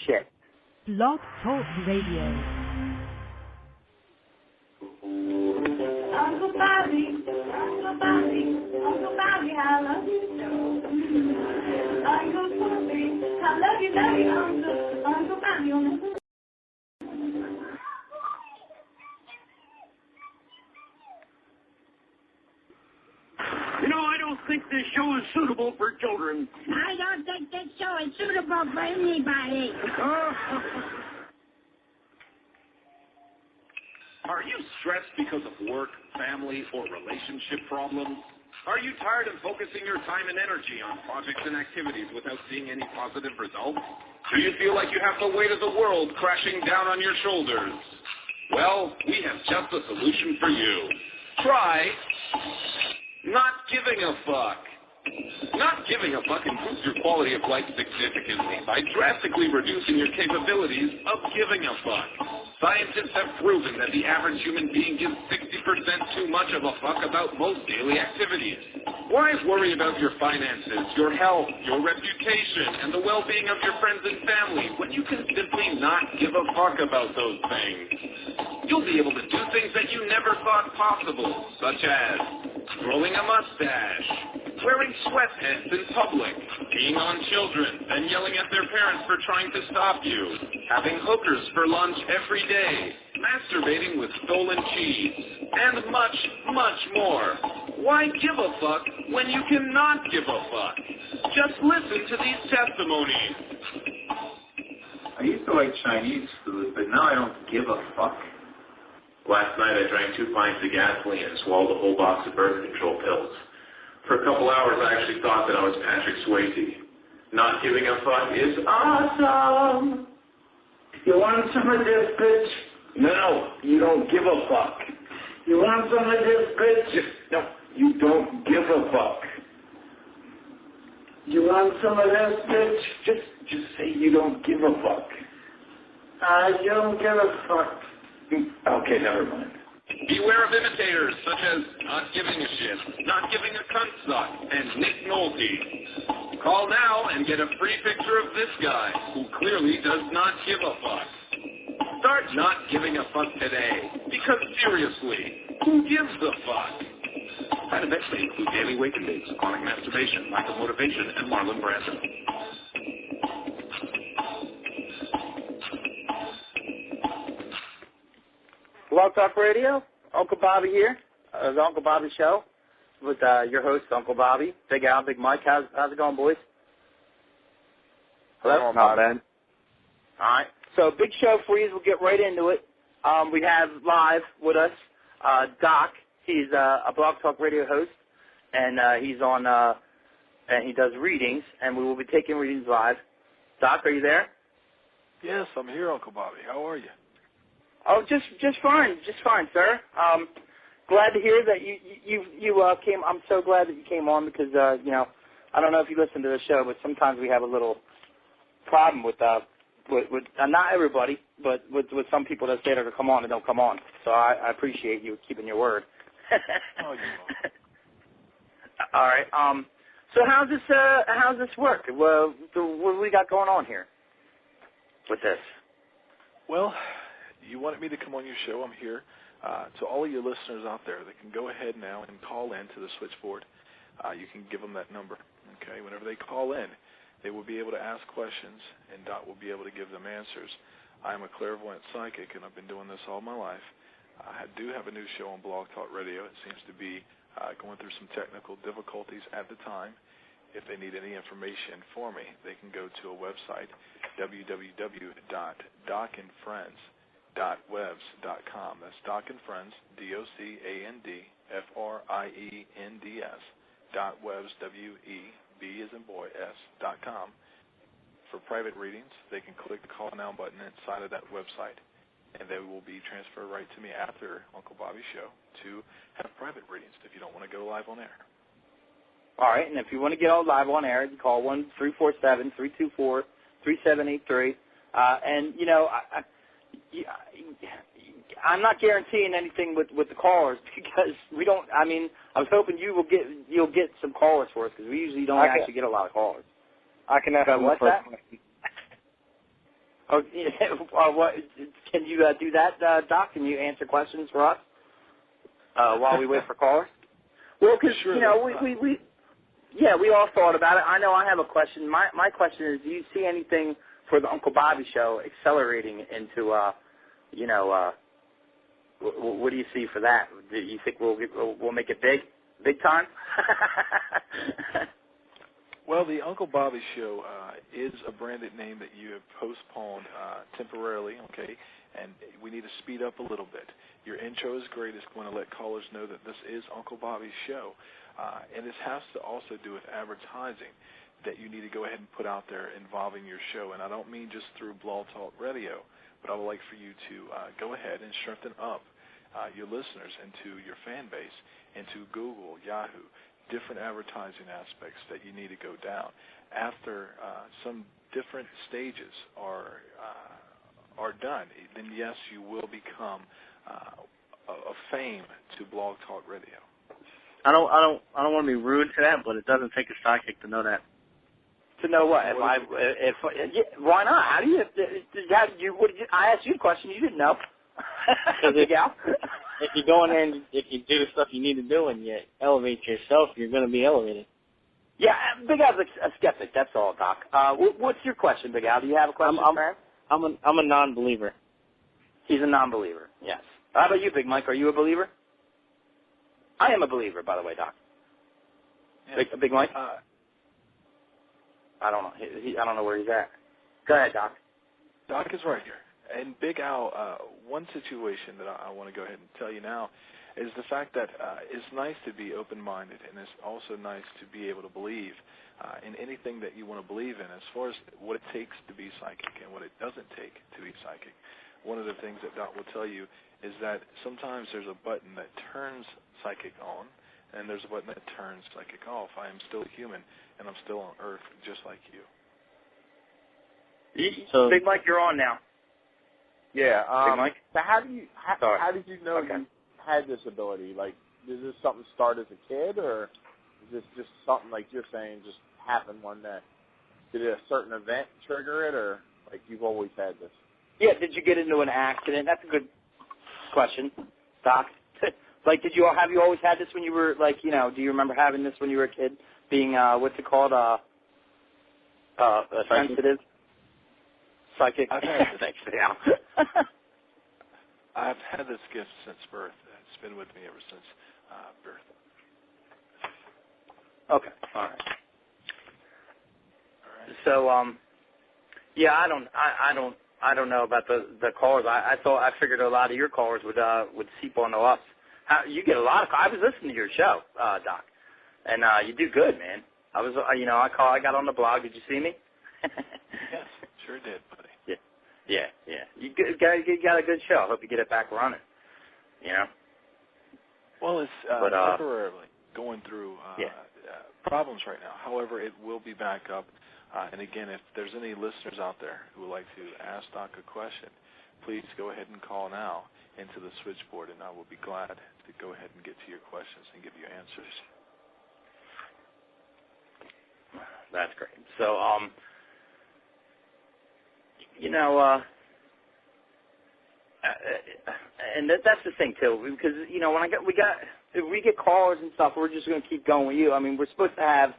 shit. Blog Talk Radio. Uncle Bobby, Uncle Bobby, Uncle Bobby, I love you so. Uncle Bobby, I love you, Uncle Bobby, Uncle. You know, I don't think this show is suitable for children. I don't think this show is suitable for anybody. Are you stressed because of work, family, or relationship problems? Are you tired of focusing your time and energy on projects and activities without seeing any positive results? Do you feel like you have the weight of the world crashing down on your shoulders? Well, we have just a solution for you. Try not giving a fuck. Not giving a fuck improves your quality of life significantly by drastically reducing your capabilities of giving a fuck. Scientists have proven that the average human being gives 60% too much of a fuck about most daily activities. Why worry about your finances, your health, your reputation, and the well-being of your friends and family when you can simply not give a fuck about those things? You'll be able to do things that you never thought possible, such as growing a mustache, wearing sweatpants in public, peeing on children, and yelling at their parents for trying to stop you, having hookers for lunch every day, masturbating with stolen cheese, and much, much more. Why give a fuck when you cannot give a fuck? Just listen to these testimonies. I used to like Chinese food, but now I don't give a fuck. Last night I drank 2 pints of gasoline and swallowed a whole box of birth control pills. For a couple hours I actually thought that I was Patrick Swayze. Not giving a fuck is awesome. You want some of this, bitch? No, you don't give a fuck. You want some of this, bitch? No, you don't give a fuck. You want some of this, bitch? Just say you don't give a fuck. I don't give a fuck. Okay, never mind. Beware of imitators such as not giving a shit, not giving a cunt suck, and Nick Nolte. Call now and get a free picture of this guy who clearly does not give a fuck. Start not giving a fuck today, because seriously, who gives a fuck? Side effects may include daily weight gain, chronic masturbation, lack of motivation, and Marlon Brando. Blog Talk Radio, Uncle Bobby here. The Uncle Bobby Show with your host, Uncle Bobby. Big Al, Big Mike. How's it going, boys? Hello? Not bad. All right. So, big show for you. We'll get right into it. We have live with us Doc. He's a Blog Talk Radio host, and he's on, and he does readings, and we will be taking readings live. Doc, are you there? Yes, I'm here, Uncle Bobby. How are you? Oh, just fine, sir. Glad to hear that you came. I'm so glad that you came on because you know, I don't know if you listen to the show, but sometimes we have a little problem with not everybody, but with some people that say they're gonna come on and don't come on. So I appreciate you keeping your word. Oh, you won't. All right. So how's this work? What do we got going on here with this? Well, you wanted me to come on your show. I'm here. To all of your listeners out there that can go ahead now and call in to the switchboard. You can give them that number. Okay. Whenever they call in, they will be able to ask questions, and Dot will be able to give them answers. I'm a clairvoyant psychic, and I've been doing this all my life. I do have a new show on Blog Talk Radio. It seems to be going through some technical difficulties at the time. If they need any information for me, they can go to a website, www.docandfriends.webs.com. That's Doc and Friends, DOCANDFRIENDS, .webs, WEB as in boy, S.com. For private readings, they can click the Call Now button inside of that website, and they will be transferred right to me after Uncle Bobby's show to have private readings if you don't want to go live on air. All right, and if you want to get all live on air, you call 1-347-324-3783. And, you know, I'm not guaranteeing anything with the callers because we don't, I mean, I was hoping you'll get some callers for us because we usually don't actually get a lot of callers. I can ask what's that? Oh, what, can you do that, Doc? Can you answer questions for us while we wait for callers? Well, because, sure, we all thought about it. I know I have a question. My question is, do you see anything for the Uncle Bobby show accelerating into, what do you see for that? Do you think we'll make it big time? Well, the Uncle Bobby Show is a branded name that you have postponed temporarily, okay, and we need to speed up a little bit. Your intro is great. It's going to let callers know that this is Uncle Bobby's show, and this has to also do with advertising that you need to go ahead and put out there involving your show, and I don't mean just through Blog Talk Radio, but I would like for you to go ahead and strengthen up your listeners into your fan base, into Google, Yahoo, different advertising aspects that you need to go down. After some different stages are done, then yes, you will become a fame to Blog Talk Radio. I don't want to be rude to that, but it doesn't take a psychic to know that. To know what? Why not? How do you? I asked you a question you didn't know. If you go in there and if you do the stuff you need to do and you elevate yourself, you're going to be elevated. Yeah, Big Al's a skeptic. That's all, Doc. What's your question, Big Al? Do you have a question for him? I'm a non-believer. He's a non-believer. Yes. How about you, Big Mike? Are you a believer? I am a believer, by the way, Doc. Yes. Big Mike. I don't know. I don't know where he's at. Go ahead, Doc. Doc is right here. And Big Al, one situation that I want to go ahead and tell you now is the fact that it's nice to be open-minded, and it's also nice to be able to believe in anything that you want to believe in as far as what it takes to be psychic and what it doesn't take to be psychic. One of the things that Doc will tell you is that sometimes there's a button that turns psychic on, and there's a button that turns psychic off. I am still human, and I'm still on Earth just like you. So, Big Mike, you're on now. Yeah. Big Mike? So how did you know you had this ability? Like, did this something start as a kid, or is this just something like you're saying just happened one day? Did a certain event trigger it, or like you've always had this? Yeah. Did you get into an accident? That's a good question, Doc. Like, have you always had this when you were like, do you remember having this when you were a kid? Being what's it called? Sensitive. Psychic. Thanks, Al. I've had this gift since birth. It's been with me ever since birth. Okay. All right. So, I don't know about the callers. I figured a lot of your callers would seep onto us. You get a lot of. I was listening to your show, Doc, and you do good, man. I was, I got on the blog. Did you see me? Yes, sure did, buddy. Yeah. You got a good show. I hope you get it back running. Well, it's temporarily going through problems right now. However, it will be back up. And again, if there's any listeners out there who would like to ask Doc a question, please go ahead and call now into the switchboard, and I will be glad to go ahead and get to your questions and give you answers. That's great. So, and that's the thing too, because when if we get callers and stuff, we're just going to keep going with you. I mean, we're supposed to have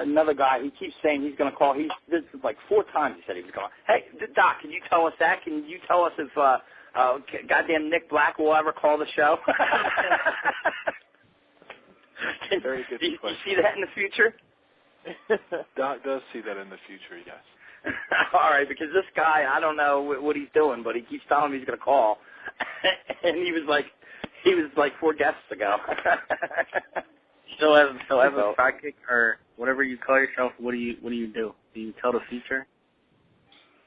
another guy. He keeps saying he's going to call. This is like 4 times he said he was going. Hey, Doc, can you tell us that? Can you tell us if goddamn Nick Black will ever call the show? Very good question. You see that in the future? Doc does see that in the future, yes. All right, because this guy, I don't know what he's doing, but he keeps telling me he's going to call, and he was like 4 guests ago. So as a psychic or whatever you call yourself, what do you do? Do you tell the future?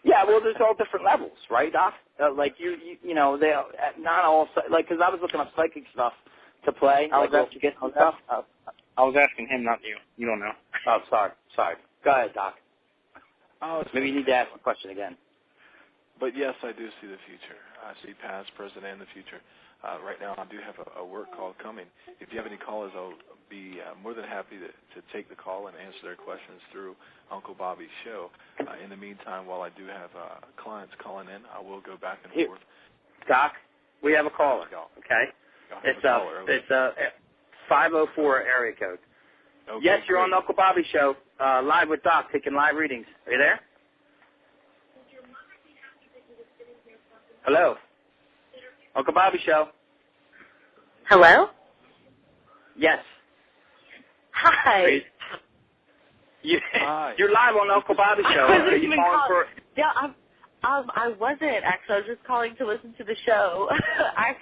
Yeah, well, there's all different levels, right, Doc? Like they not all like because I was looking up psychic stuff to play. I was asking him, not you. You don't know. Oh, sorry. Go ahead, Doc. Oh, maybe you need to ask the question again. But yes, I do see the future. I see past, present, and the future. Right now, I do have a work call coming. If you have any callers, I'll be more than happy to take the call and answer their questions through Uncle Bobby's show. In the meantime, while I do have clients calling in, I will go back and forth. Doc, we have a caller. Okay, it's a 504 area code. Okay, yes, you're on the Uncle Bobby show, live with Doc, taking live readings. Are you there? Hello, Uncle Bobby show. Hello? Yes. Hi. You're live on the Uncle Bobby show. I wasn't even calling. Yeah, I wasn't actually. I was just calling to listen to the show. I'm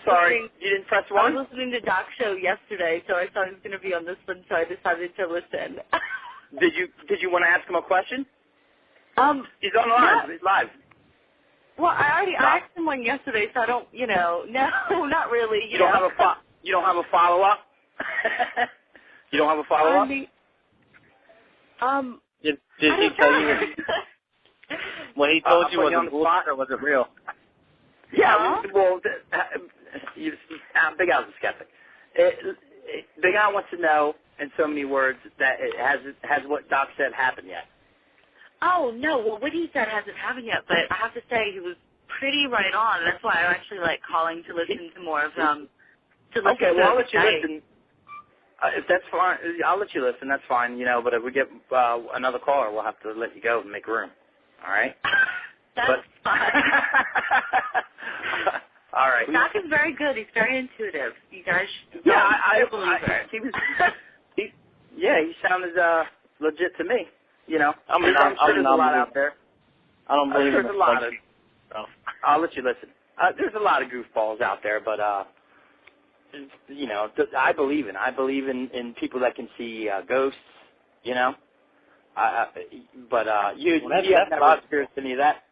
sorry. You didn't press one? I was listening to Doc's show yesterday, so I thought he was going to be on this one, so I decided to listen. Did you want to ask him a question? He's on the line. He's live. Well, I asked him one yesterday, so I don't, no, not really. You don't have a follow-up? You don't have a follow-up? Did he tell you what he told you was a bullshit or was it real? Yeah, well, Big Al's a skeptic. Big Al wants to know, in so many words, that has what Doc said happened yet. Oh, no. Well, what he said hasn't happened yet, but I have to say he was pretty right on. That's why I actually like calling to listen to more of Okay, well, I'll let you listen. If that's fine, I'll let you listen. That's fine, but if we get another caller, we'll have to let you go and make room. All right? That's fine. All right. Doc is very good. He's very intuitive. You guys should believe it. He sounded legit to me. I'm sure there's a lot out there. I don't believe in there's a lot of. I'll let you listen. There's a lot of goofballs out there, but I believe in people that can see ghosts. But you have never experienced any of that,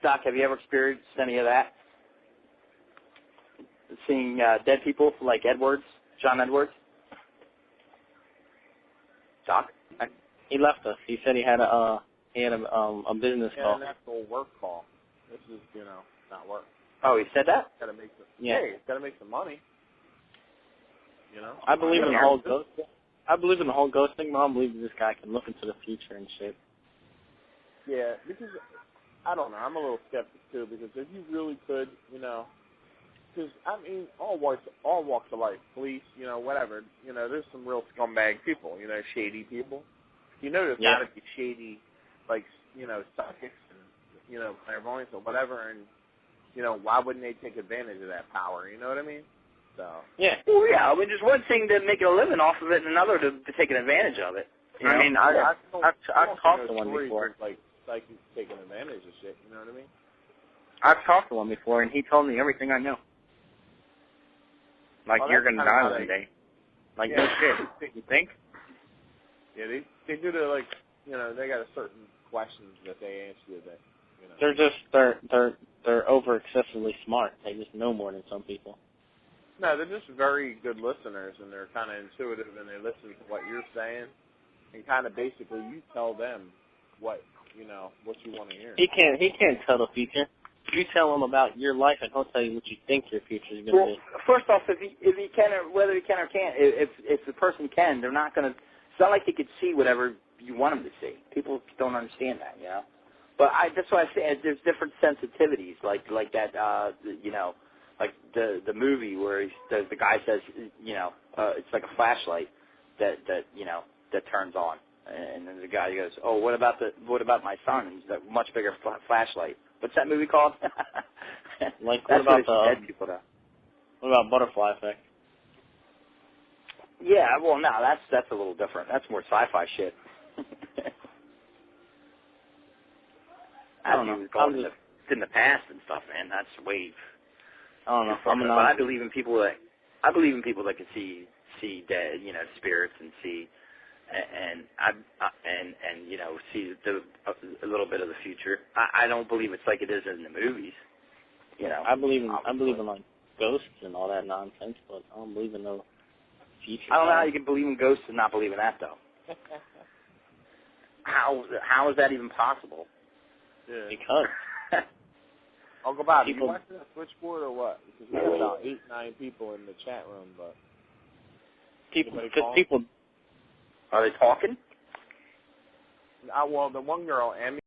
Doc. Have you ever experienced any of that? Seeing dead people like John Edwards? Doc? He left us. He said he had a business call. An actual work call. This is, not work. Oh, he said that? Gotta make he's gotta make some money. I believe in the whole ghost thing. I believe in the whole ghost thing, but I don't believe this guy can look into the future and shit. Yeah, because I don't know. I'm a little skeptic too, because if you really could, because all walks of life, police, whatever, there's some real scumbag people, shady people. There's got to be shady, like, psychics and, clairvoyants or whatever, and, why wouldn't they take advantage of that power, you know what I mean? So. Yeah. Well, yeah, just one thing to make a living off of it and another to take advantage of it. I've talked to one before. Like, psychics taking advantage of shit, you know what I mean? I've talked to one before, and he told me everything I know. Like, you're going to die one day. Like, no shit. You think? Yeah, they do the, they got a certain questions that they answer you that, They're just, they're over excessively smart. They just know more than some people. No, they're just very good listeners, and they're kind of intuitive, and they listen to what you're saying, and kind of basically you tell them what you want to hear. He can't tell the future. You tell him about your life, and he'll tell you what you think your future is going to be. First off, if he can, or whether he can or can't, if the person can, they're not going to. It's not like they could see whatever you want them to see. People don't understand that, But that's why I say there's different sensitivities, like that, like the movie where the guy says, it's like a flashlight that turns on, and then the guy goes, oh, what about my son? He's a much bigger flashlight. What's that movie called? Like what about Butterfly Effect? Yeah, well, no, that's a little different. That's more sci-fi shit. I don't know. It's in the past and stuff, man. That's way. I don't know. But I believe in people that can see dead, spirits and see, and see a little bit of the future. I don't believe it's like it is in the movies. I believe in like ghosts and all that nonsense, but I don't believe in no future. I don't know how you can believe in ghosts and not believe in that though. How is that even possible? Yeah. Because Uncle Bob, people, you watching that switchboard or what? Because we got about 8, 9 people in the chat room, but people, are they talking? Well, the one girl, Emmy.